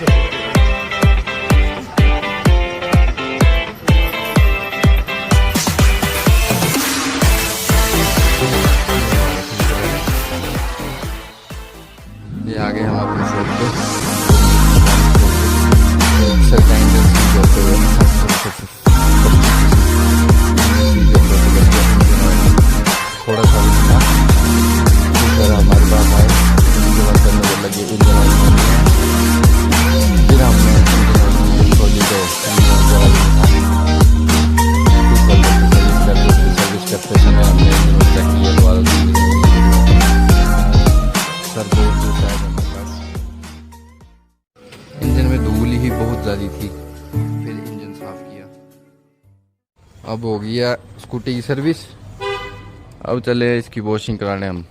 ये आ गए हम अपने शॉप पे। सर का इंजन सीज होते हुए थोड़ा सा था सर हमारे पास आए, इंजन वर्क करने को लगे, इंजन ऑयल नहीं है। फिर हमने इंजन ऑयल खोली तो सर्विस करते समय हमने इंजन चेक किया दोबारा। सर बहुत दूसरा है मेरे पास, इंजन में धूल ही बहुत ज़्यादा थी, फिर इंजन साफ किया। अब हो गया स्कूटी की सर्विस, अब चले इसकी वॉशिंग कराने हम।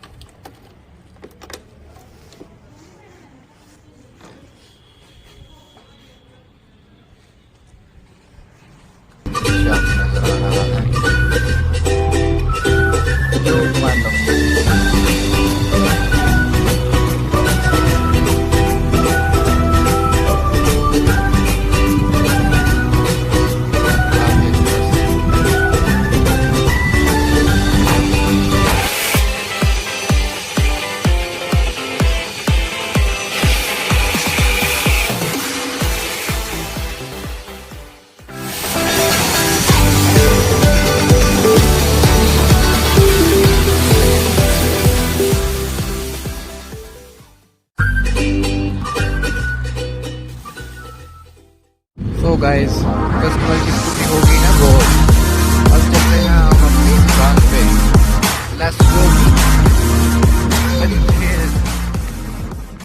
तो गाइस कस्टमर की स्कूटी हो गई ना वो